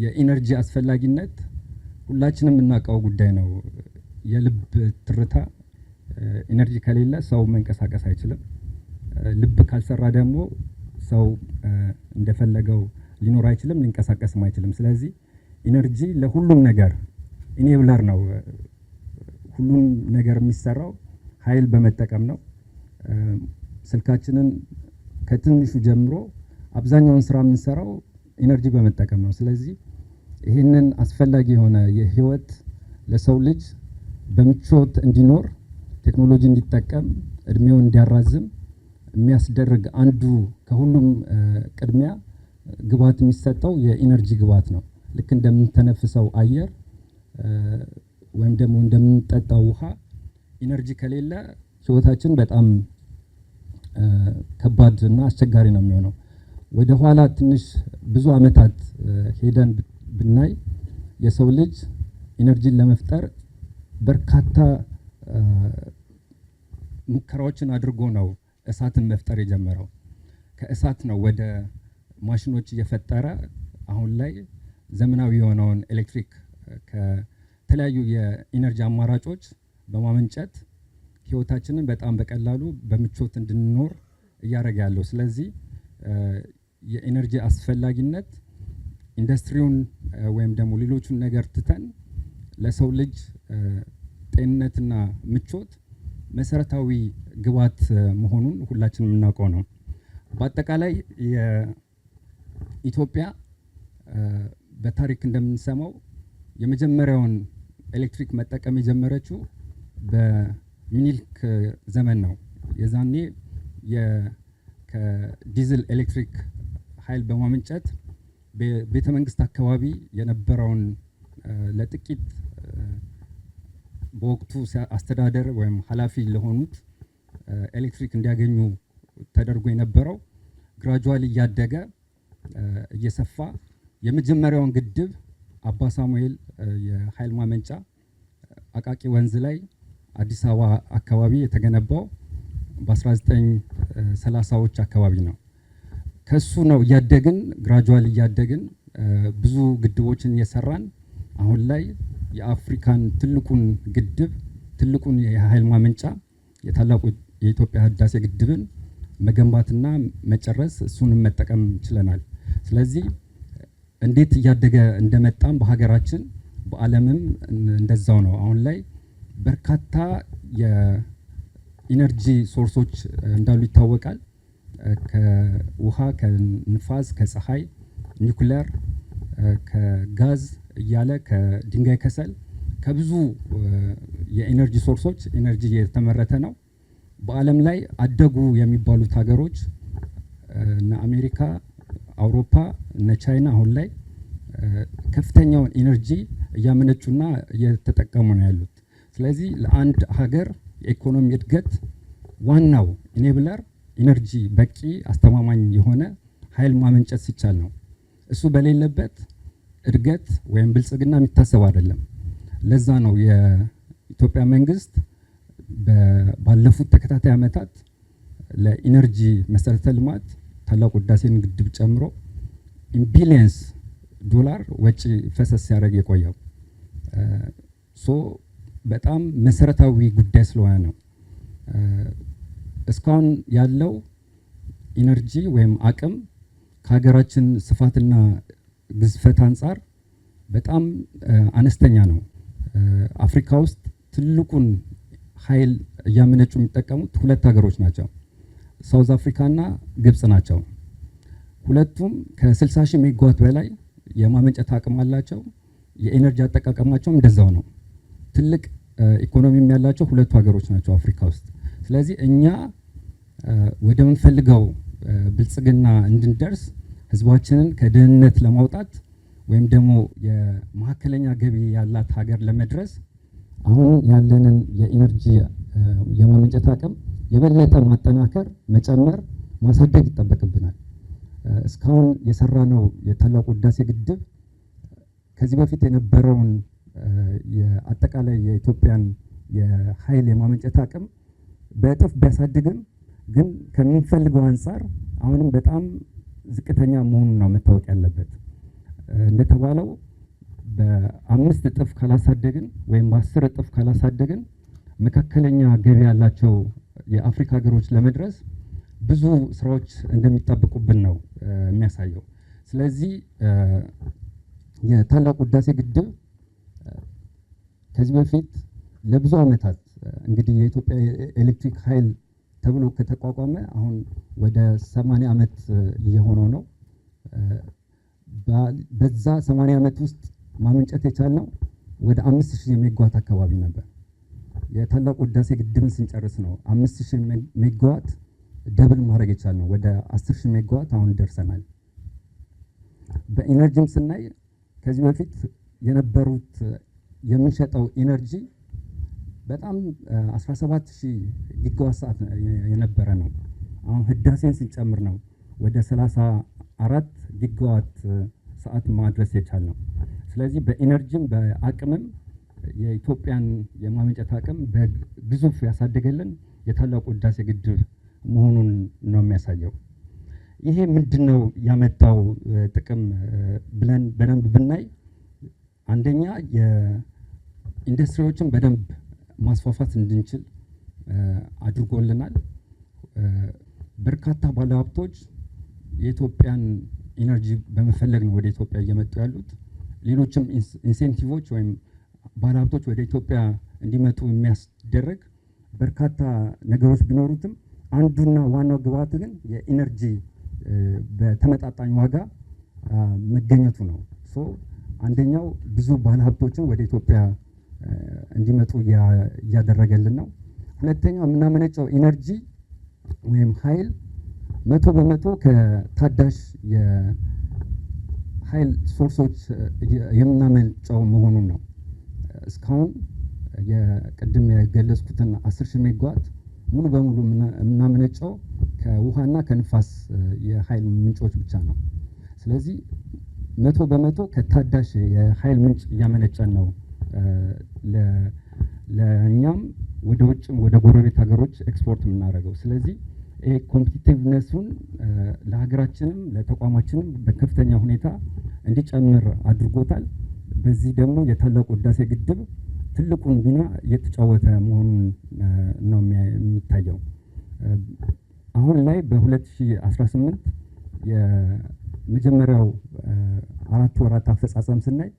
የኢነርጂ አስፈላጊነት ሁላችንም እናውቀው ጉዳይ ነው። የልብ ትርታ ኢነርጂ ከሌለ ሰው መንቀሳቀስ አይችልም። ልብ ካልሰራ ደግሞ ሰው እንደፈለገው ሊኖር አይችልም፣ ሊንቀሳቀስም አይችልም። ስለዚህ ኢነርጂ ለሁሉም ነገር ኢኔብለር ነው። ሁሉም ነገር የሚሰራው ኃይል በመጠቀም ነው። ስልካችንን ከትንሹ ጀምሮ አብዛኛውን ስራ የምንሰራው ኢነርጂ በመጠቀም ነው። ስለዚህ ይህንን አስፈላጊ የሆነ የህይወት ለሰው ልጅ በምቾት እንዲኖር ቴክኖሎጂ እንዲጠቀም እድሜውን እንዲያራዝም የሚያስደርግ አንዱ ከሁሉም ቅድሚያ ግብዓት የሚሰጠው የኢነርጂ ግብዓት ነው። ልክ እንደምንተነፍሰው አየር ወይም ደግሞ እንደምንጠጣው ውሃ ኢነርጂ ከሌለ ህይወታችን በጣም ከባድ እና አስቸጋሪ ነው የሚሆነው። ወደ ኋላ ትንሽ ብዙ አመታት ሄደን ብናይ የሰው ልጅ ኢነርጂን ለመፍጠር በርካታ ሙከራዎችን አድርጎ ነው እሳትን መፍጠር የጀመረው። ከእሳት ነው ወደ ማሽኖች እየፈጠረ አሁን ላይ ዘመናዊ የሆነውን ኤሌክትሪክ ከተለያዩ የኢነርጂ አማራጮች በማመንጨት ህይወታችንን በጣም በቀላሉ በምቾት እንድንኖር እያደረገ ያለው። ስለዚህ የኢነርጂ አስፈላጊነት ኢንዱስትሪውን ወይም ደግሞ ሌሎቹን ነገር ትተን ለሰው ልጅ ጤንነትና ምቾት መሰረታዊ ግብዓት መሆኑን ሁላችንም የምናውቀው ነው። በአጠቃላይ የኢትዮጵያ በታሪክ እንደምንሰማው የመጀመሪያውን ኤሌክትሪክ መጠቀም የጀመረችው በሚኒልክ ዘመን ነው። የዛኔ ከዲዝል ኤሌክትሪክ ኃይል በማመንጨት ቤተ መንግስት አካባቢ የነበረውን ለጥቂት በወቅቱ አስተዳደር ወይም ኃላፊ ለሆኑት ኤሌክትሪክ እንዲያገኙ ተደርጎ የነበረው ግራጁዋሊ እያደገ እየሰፋ የመጀመሪያውን ግድብ አባ ሳሙኤል የኃይል ማመንጫ አቃቂ ወንዝ ላይ አዲስ አበባ አካባቢ የተገነባው በ1930ዎች አካባቢ ነው። ከሱ ነው እያደግን ግራጁዋሊ እያደግን ብዙ ግድቦችን እየሰራን አሁን ላይ የአፍሪካን ትልቁን ግድብ ትልቁን የኃይል ማመንጫ የታላቁ የኢትዮጵያ ህዳሴ ግድብን መገንባትና መጨረስ እሱንም መጠቀም ችለናል። ስለዚህ እንዴት እያደገ እንደመጣም በሀገራችን በዓለምም እንደዛው ነው። አሁን ላይ በርካታ የኢነርጂ ሶርሶች እንዳሉ ይታወቃል። ከውሃ፣ ከንፋስ፣ ከፀሐይ፣ ኒውክሌር፣ ከጋዝ እያለ ከድንጋይ ከሰል ከብዙ የኢነርጂ ሶርሶች ኢነርጂ የተመረተ ነው። በዓለም ላይ አደጉ የሚባሉት ሀገሮች እነ አሜሪካ፣ አውሮፓ፣ እነ ቻይና አሁን ላይ ከፍተኛውን ኢነርጂ እያመነጩና እየተጠቀሙ ነው ያሉት። ስለዚህ ለአንድ ሀገር የኢኮኖሚ እድገት ዋናው ኢኔብለር ኢነርጂ በቂ አስተማማኝ የሆነ ኃይል ማመንጨት ሲቻል ነው። እሱ በሌለበት እድገት ወይም ብልጽግና የሚታሰብ አይደለም። ለዛ ነው የኢትዮጵያ መንግስት ባለፉት ተከታታይ ዓመታት ለኢነርጂ መሰረተ ልማት ታላቁ ህዳሴን ግድብ ጨምሮ ቢሊየንስ ዶላር ወጪ ፈሰስ ሲያደርግ የቆየው በጣም መሰረታዊ ጉዳይ ስለሆነ ነው። እስካሁን ያለው ኢነርጂ ወይም አቅም ከሀገራችን ስፋትና ግዝፈት አንጻር በጣም አነስተኛ ነው። አፍሪካ ውስጥ ትልቁን ኃይል እያመነጩ የሚጠቀሙት ሁለት ሀገሮች ናቸው፣ ሳውዝ አፍሪካ እና ግብጽ ናቸው። ሁለቱም ከ60 ሺህ ሜጋዋት በላይ የማመንጨት አቅም አላቸው። የኢነርጂ አጠቃቀማቸውም እንደዛው ነው። ትልቅ ኢኮኖሚም ያላቸው ሁለቱ ሀገሮች ናቸው አፍሪካ ውስጥ። ስለዚህ እኛ ወደምንፈልገው ብልጽግና እንድንደርስ ህዝባችንን ከድህነት ለማውጣት ወይም ደግሞ የመካከለኛ ገቢ ያላት ሀገር ለመድረስ አሁን ያለንን የኢነርጂ የማመንጨት አቅም የበለጠ ማጠናከር፣ መጨመር፣ ማሳደግ ይጠበቅብናል። እስካሁን የሰራነው የታላቁ ህዳሴ ግድብ ከዚህ በፊት የነበረውን የአጠቃላይ የኢትዮጵያን የኃይል የማመንጨት አቅም በእጥፍ ቢያሳድግም ግን ከምንፈልገው አንጻር አሁንም በጣም ዝቅተኛ መሆኑን ነው መታወቅ ያለበት። እንደተባለው በ5 እጥፍ ካላሳደግን ወይም በ10 እጥፍ ካላሳደግን መካከለኛ ገቢ ያላቸው የአፍሪካ ሀገሮች ለመድረስ ብዙ ስራዎች እንደሚጠብቁብን ነው የሚያሳየው። ስለዚህ የታላቁ ህዳሴ ግድብ ከዚህ በፊት ለብዙ ዓመታት እንግዲህ የኢትዮጵያ ኤሌክትሪክ ኃይል ተብሎ ከተቋቋመ አሁን ወደ 80 ዓመት እየሆነው ነው። በዛ 80 ዓመት ውስጥ ማመንጨት የቻልነው ወደ 5000 ሜጋዋት አካባቢ ነበር። የታላቁ ህዳሴ ግድብን ስንጨርስ ነው 5000 ሜጋዋት ደብል ማድረግ የቻልነው ወደ 10000 ሜጋዋት አሁን ደርሰናል። በኢነርጂም ስናይ ከዚህ በፊት የነበሩት የምንሸጠው ኢነርጂ በጣም 17000 ጊጋዋት ሰዓት የነበረ ነው። አሁን ህዳሴን ስንጨምር ነው ወደ 34 ጊጋዋት ሰዓት ማድረስ የቻልነው። ስለዚህ በኢነርጂም በአቅምም የኢትዮጵያን የማመንጨት አቅም በግዙፍ ያሳደገልን የታላቁ ህዳሴ ግድብ መሆኑን ነው የሚያሳየው። ይሄ ምንድነው ያመጣው ጥቅም ብለን በደንብ ብናይ አንደኛ የኢንዱስትሪዎችን በደንብ ማስፋፋት እንድንችል አድርጎልናል። በርካታ ባለሀብቶች የኢትዮጵያን ኢነርጂ በመፈለግ ነው ወደ ኢትዮጵያ እየመጡ ያሉት። ሌሎችም ኢንሴንቲቮች ወይም ባለሀብቶች ወደ ኢትዮጵያ እንዲመጡ የሚያስደረግ በርካታ ነገሮች ቢኖሩትም አንዱና ዋናው ግብዓት ግን የኢነርጂ በተመጣጣኝ ዋጋ መገኘቱ ነው። አንደኛው ብዙ ባለሀብቶችን ወደ ኢትዮጵያ እንዲመጡ እያደረገልን ነው። ሁለተኛው የምናመነጨው ኢነርጂ ወይም ኃይል 100% ከታዳሽ የኃይል ሶርሶች የምናመነጨው መሆኑን ነው። እስካሁን የቅድም የገለጽኩትን 10000 ሜጋዋት ሙሉ በሙሉ የምናመነጨው ከውሃና ከንፋስ የኃይል ምንጮች ብቻ ነው። ስለዚህ 100% ከታዳሽ የኃይል ምንጭ እያመነጨን ነው። ለእኛም ወደ ውጭም ወደ ጎረቤት ሀገሮች ኤክስፖርት የምናደርገው። ስለዚህ ይሄ ኮምፒቲቲቭነሱን ለሀገራችንም ለተቋማችንም በከፍተኛ ሁኔታ እንዲጨምር አድርጎታል። በዚህ ደግሞ የታላቁ ህዳሴ ግድብ ትልቁን ሚና እየተጫወተ መሆኑን ነው የሚታየው። አሁን ላይ በ2018 የመጀመሪያው 4 ወራት አፈጻጸም ስናይ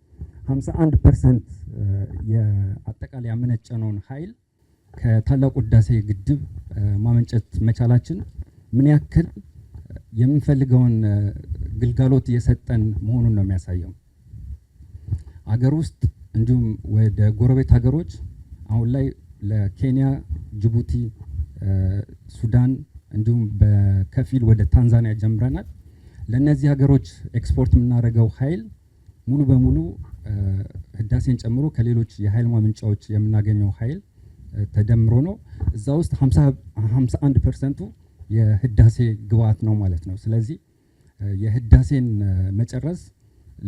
51% የአጠቃላይ ያመነጨነውን ኃይል ከታላቁ ህዳሴ ግድብ ማመንጨት መቻላችን ምን ያክል የምንፈልገውን ግልጋሎት እየሰጠን መሆኑን ነው የሚያሳየው። አገር ውስጥ እንዲሁም ወደ ጎረቤት ሀገሮች አሁን ላይ ለኬንያ፣ ጅቡቲ፣ ሱዳን እንዲሁም በከፊል ወደ ታንዛኒያ ጀምረናል። ለእነዚህ ሀገሮች ኤክስፖርት የምናደርገው ኃይል ሙሉ በሙሉ ህዳሴን ጨምሮ ከሌሎች የኃይል ማመንጫዎች የምናገኘው ኃይል ተደምሮ ነው። እዛ ውስጥ 51%ቱ የህዳሴ ግብዓት ነው ማለት ነው። ስለዚህ የህዳሴን መጨረስ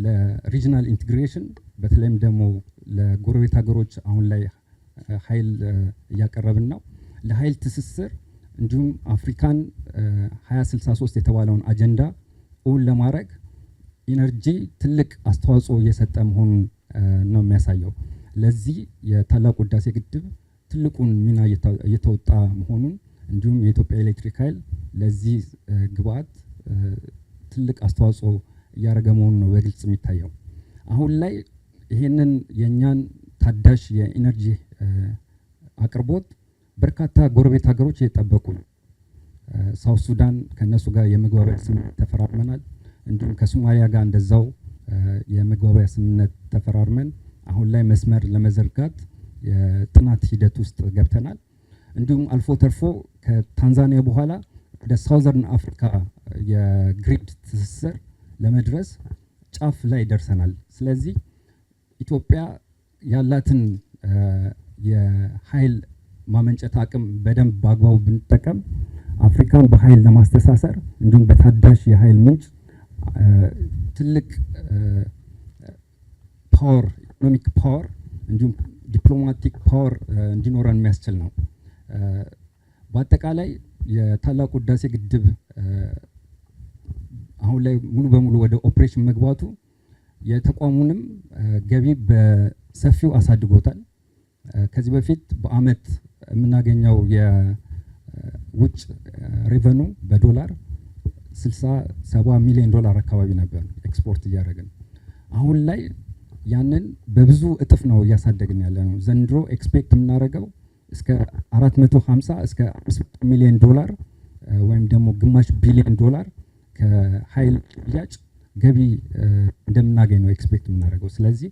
ለሪጅናል ኢንቴግሬሽን በተለይም ደግሞ ለጎረቤት ሀገሮች አሁን ላይ ኃይል እያቀረብን ነው። ለኃይል ትስስር እንዲሁም አፍሪካን 2063 የተባለውን አጀንዳ እውን ለማድረግ ኢነርጂ ትልቅ አስተዋጽኦ እየሰጠ መሆኑን ነው የሚያሳየው። ለዚህ የታላቁ ህዳሴ ግድብ ትልቁን ሚና እየተወጣ መሆኑን እንዲሁም የኢትዮጵያ ኤሌክትሪክ ኃይል ለዚህ ግብዓት ትልቅ አስተዋጽኦ እያደረገ መሆኑን ነው በግልጽ የሚታየው። አሁን ላይ ይሄንን የእኛን ታዳሽ የኢነርጂ አቅርቦት በርካታ ጎረቤት ሀገሮች እየጠበቁ ነው። ሳውት ሱዳን ከነሱ ጋር የመግባቢያ ስምምነት ተፈራርመናል። እንዲሁም ከሶማሊያ ጋር እንደዛው የመግባቢያ ስምምነት ተፈራርመን አሁን ላይ መስመር ለመዘርጋት የጥናት ሂደት ውስጥ ገብተናል። እንዲሁም አልፎ ተርፎ ከታንዛኒያ በኋላ ወደ ሳውዘርን አፍሪካ የግሪድ ትስስር ለመድረስ ጫፍ ላይ ደርሰናል። ስለዚህ ኢትዮጵያ ያላትን የኃይል ማመንጨት አቅም በደንብ በአግባቡ ብንጠቀም አፍሪካን በኃይል ለማስተሳሰር እንዲሁም በታዳሽ የኃይል ምንጭ ትልቅ ፓወር፣ ኢኮኖሚክ ፓወር እንዲሁም ዲፕሎማቲክ ፓወር እንዲኖረን የሚያስችል ነው። በአጠቃላይ የታላቁ ህዳሴ ግድብ አሁን ላይ ሙሉ በሙሉ ወደ ኦፕሬሽን መግባቱ የተቋሙንም ገቢ በሰፊው አሳድጎታል። ከዚህ በፊት በአመት የምናገኘው የውጭ ሬቨኑ በዶላር 60-70 ሚሊዮን ዶላር አካባቢ ነበር ኤክስፖርት እያደረግን። አሁን ላይ ያንን በብዙ እጥፍ ነው እያሳደግን ያለ ነው። ዘንድሮ ኤክስፔክት የምናደርገው እስከ 450 እስከ 500 ሚሊዮን ዶላር ወይም ደግሞ ግማሽ ቢሊዮን ዶላር ከኃይል ሽያጭ ገቢ እንደምናገኝ ነው ኤክስፔክት የምናደርገው። ስለዚህ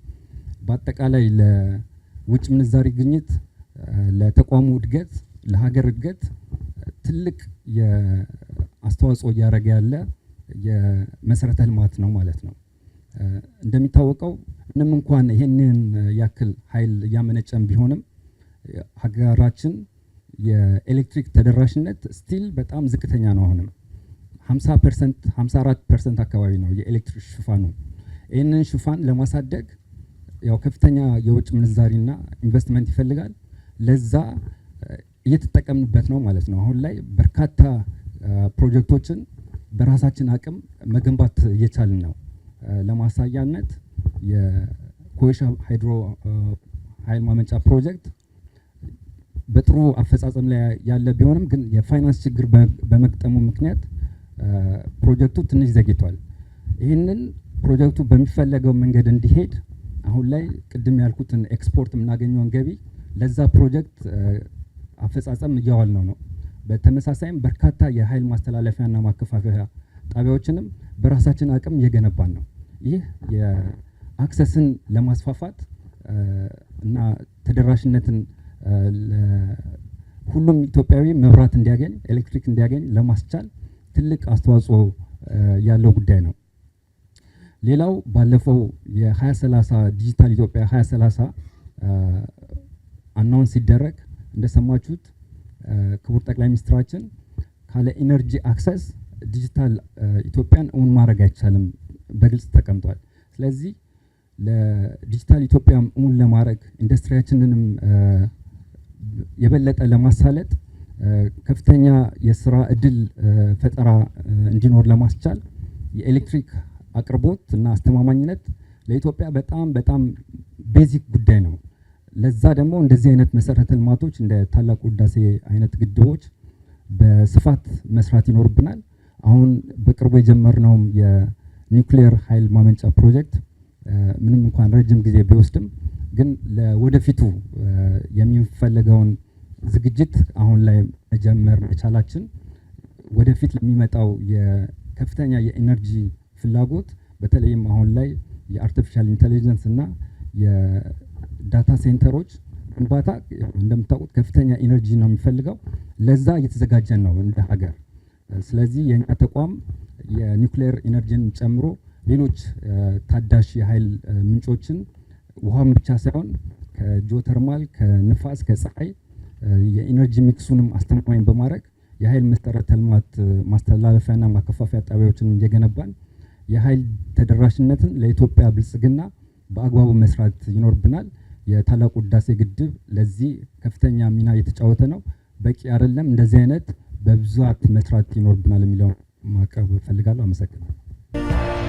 በአጠቃላይ ለውጭ ምንዛሪ ግኝት፣ ለተቋሙ እድገት፣ ለሀገር እድገት ትልቅ የአስተዋጽኦ እያደረገ ያለ የመሰረተ ልማት ነው ማለት ነው። እንደሚታወቀው ምንም እንኳን ይሄንን ያክል ኃይል እያመነጨን ቢሆንም ሀገራችን የኤሌክትሪክ ተደራሽነት ስቲል በጣም ዝቅተኛ ነው። አሁንም 50% 54% አካባቢ ነው የኤሌክትሪክ ሽፋኑ። ይህንን ሽፋን ለማሳደግ ያው ከፍተኛ የውጭ ምንዛሪና ኢንቨስትመንት ይፈልጋል። ለዛ እየተጠቀምንበት ነው ማለት ነው። አሁን ላይ በርካታ ፕሮጀክቶችን በራሳችን አቅም መገንባት እየቻልን ነው። ለማሳያነት የኮይሻ ሃይድሮ ኃይል ማመንጫ ፕሮጀክት በጥሩ አፈጻጸም ላይ ያለ ቢሆንም ግን የፋይናንስ ችግር በመግጠሙ ምክንያት ፕሮጀክቱ ትንሽ ዘግይቷል። ይህንን ፕሮጀክቱ በሚፈለገው መንገድ እንዲሄድ አሁን ላይ ቅድም ያልኩትን ኤክስፖርት የምናገኘውን ገቢ ለዛ ፕሮጀክት አፈጻጸም እያዋልነው ነው። በተመሳሳይም በርካታ የኃይል ማስተላለፊያና ማከፋፈያ ጣቢያዎችንም በራሳችን አቅም እየገነባን ነው። ይህ የአክሰስን ለማስፋፋት እና ተደራሽነትን ሁሉም ኢትዮጵያዊ መብራት እንዲያገኝ፣ ኤሌክትሪክ እንዲያገኝ ለማስቻል ትልቅ አስተዋጽኦ ያለው ጉዳይ ነው። ሌላው ባለፈው የ2030 ዲጂታል ኢትዮጵያ 2030 አናውንስ ሲደረግ እንደሰማችሁት ክቡር ጠቅላይ ሚኒስትራችን ካለ ኢነርጂ አክሰስ ዲጂታል ኢትዮጵያን እውን ማድረግ አይቻልም በግልጽ ተቀምጧል። ስለዚህ ለዲጂታል ኢትዮጵያን እውን ለማድረግ ኢንዱስትሪያችንንም የበለጠ ለማሳለጥ ከፍተኛ የስራ እድል ፈጠራ እንዲኖር ለማስቻል የኤሌክትሪክ አቅርቦት እና አስተማማኝነት ለኢትዮጵያ በጣም ቤዚክ ጉዳይ ነው። ለዛ ደግሞ እንደዚህ አይነት መሰረተ ልማቶች እንደ ታላቁ ህዳሴ አይነት ግድቦች በስፋት መስራት ይኖርብናል። አሁን በቅርቡ የጀመርነውም የኒውክሌር ኃይል ማመንጫ ፕሮጀክት ምንም እንኳን ረጅም ጊዜ ቢወስድም ግን ለወደፊቱ የሚፈለገውን ዝግጅት አሁን ላይ መጀመር መቻላችን ወደፊት ለሚመጣው የከፍተኛ የኢነርጂ ፍላጎት በተለይም አሁን ላይ የአርቲፊሻል ኢንተለጀንስ እና የዳታ ሴንተሮች ግንባታ እንደምታውቁት ከፍተኛ ኢነርጂ ነው የሚፈልገው። ለዛ እየተዘጋጀን ነው እንደ ሀገር። ስለዚህ የኛ ተቋም የኒውክሌር ኢነርጂን ጨምሮ ሌሎች ታዳሽ የኃይል ምንጮችን ውሃም ብቻ ሳይሆን ከጂኦተርማል፣ ከንፋስ፣ ከፀሐይ የኢነርጂ ሚክሱንም አስተማማኝ በማድረግ የኃይል መሰረተ ልማት ማስተላለፊያና ማከፋፈያ ጣቢያዎችን እየገነባን የኃይል ተደራሽነትን ለኢትዮጵያ ብልጽግና በአግባቡ መስራት ይኖርብናል። የታላቁ ህዳሴ ግድብ ለዚህ ከፍተኛ ሚና እየተጫወተ ነው። በቂ አይደለም። እንደዚህ አይነት በብዛት መስራት ይኖርብናል የሚለውን ማቅረብ እፈልጋለሁ። አመሰግናለሁ።